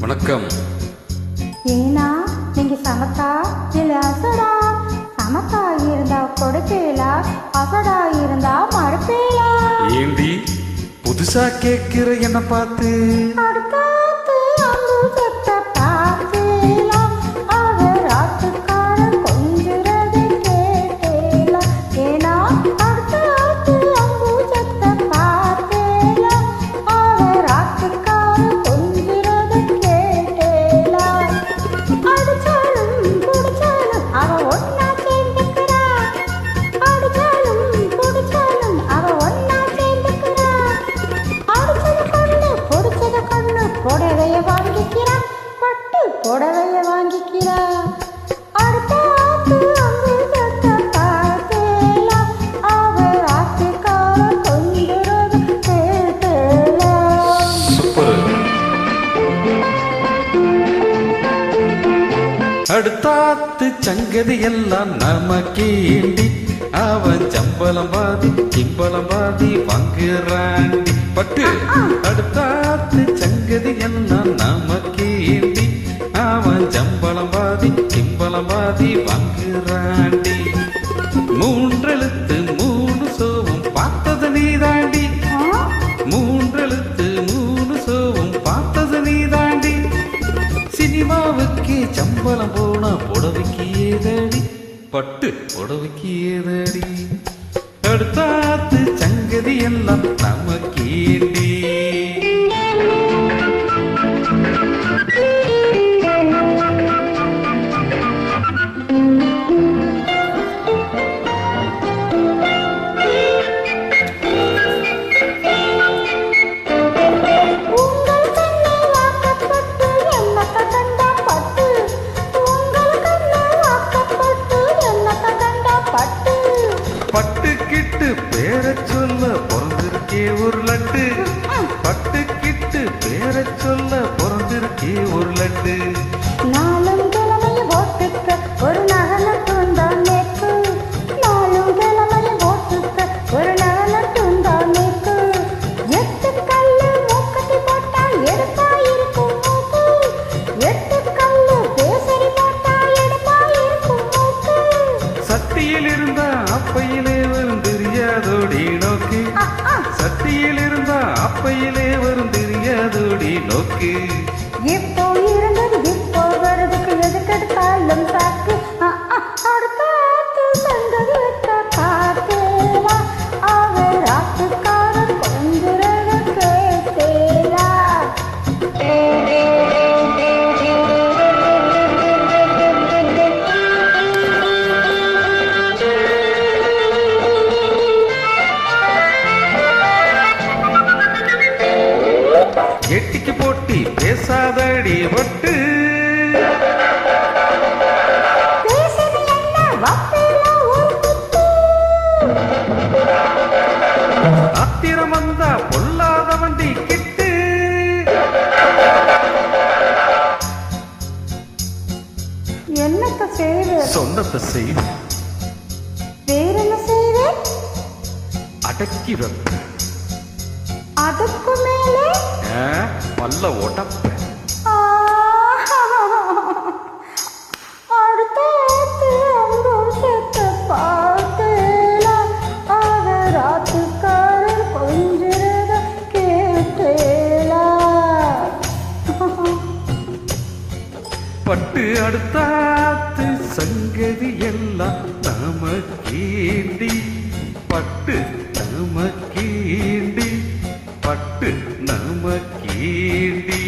வணக்கம். ஏன்னா நீங்க சமத்தா இல்ல அசடா? சமத்தா இருந்தா கொடுப்பீலா, அசடா இருந்தா மறுப்பீலா? ஏண்டி புதுசா கேட்கிற என்ன பார்த்து? அடுத்தாத்து அம்பு செத்த பார்த்தீலா, அவர் ஆத்துக்காரன் கொஞ்சுறது கேட்டீலா? ஏன்னா அடுத்தாத்து அம்பு செத்த பார்த்தீலா, அவர் ஆத்துக்காரன் கொஞ்சுறது கேட்டீலா? அடிச்சாலும் குடிச்சாலும் அவ ஒன்னா சேர்ந்துக்கிறா, அடிச்சாலும் குடிச்சாலும் அவ ஒன்னா சேர்ந்துக்கிறா. அடிச்சது கண்ணு பொடிச்சது கண்ணு புடவைய வாங்கிக்கிறா, பட்டு புடவைய வாங்கிக்கிறா. அடுத்த ஆத்து அங்கு சத்த பார்த்தேலா, அவர் ஆத்துக்கார கொஞ்சுறது கேட்டேலா? சூப்பர். அடுத்தாத்து சங்கதி எல்லாம் நமக்கேண்டி, அவன் சம்பளம் பாதி கிம்பளம் பாதி வாங்குறாண்டி. பட்டு அடுத்தாத்து சங்கதி எல்லாம் நமக்கேண்டி, அவன் சம்பளம் பாதி கிம்பளம் பாதி வாங்குறாண்டி. மூன்றெழுத்து மூணு சோவும் பார்த்தது நீதாண்டி, மூன்றெழுத்து மூணு சோவும் பார்த்தது நீதாண்டி. சினிமாவுக்கு சம்பளம் போனா புடவைக்கு ஏதடி, பட்டு புடவைக்கு ஏதடி. அடுத்தாத்து சங்கதி எல்லாம் நமக்கேண்டி. உங்கள் கண்ணை வாக்கப்பட்டு என்னத்த கண்டா பட்டு, உங்கள் கண்ணை வாக்கப்பட்டு என்னத்த கண்டா பட்டு. பட்டுக்கிட்டு பேரச் சொல்ல பிறந்திருக்கே ஒரு லட்டு, பட்டுக்கிட்டு பேரச் சொல்ல பிறந்திருக்கே ஒரு லட்டு. நாளும் கிழமைய ஓட்டுக்க ஒரு நகன துண்டா நேக்கு, நாளும் கிழமைய ஓட்டுக்க ஒரு நகன துண்டா நேக்கு. எட்டு கல்லு மூக்கத்தி போட்டா எடுப்பா இருக்கும் மூக்கு, எட்டு கல்லு பேசரி போட்டா எடுப்பா இருக்கும் மூக்கு. சட்டியில் இருந்தா அப்பையிலே வரும் தெரியாதோடி நோக்கு, சட்டியில் இருந்தா அப்பையிலே வரும் தெரியாதோடி நோக்கு. இப்போ இருந்தது இப்போ வருதுக்கு எதுக்கெடுத்தாலும் சாக்கு. அடுத்தாத்து சங்கதி வைக்க பார்த்தேலா, அவர் ஆத்துக்காரன் கொஞ்சுறத கேட்டேலா? எட்டிக்கு போட்டி பேசாதடி பட்டு, பேசுது என்ன வப்பேலா ஒரு குத்து? ஆத்திரம் வந்தா பொல்லாத வண்டி கிட்டு. என்னத்த செய்வேன், சொன்னத்தை செய்து வேற என்ன செய்வேன்? அடக்கி வைப்ப, அதுக்கு மேலே பல்ல உடப்ப. அடுத்தாத்து அங்கு செத்த பார்த்தேலா, அவர் ஆத்துக்காரர் கொஞ்சுறத கேட்டேலா? பட்டு அடுத்தாத்து சங்கதி எல்லாம் நமக்கேண்டி, பட்டு நமக்கேண்டி, பட்டு நமக்கேண்டி.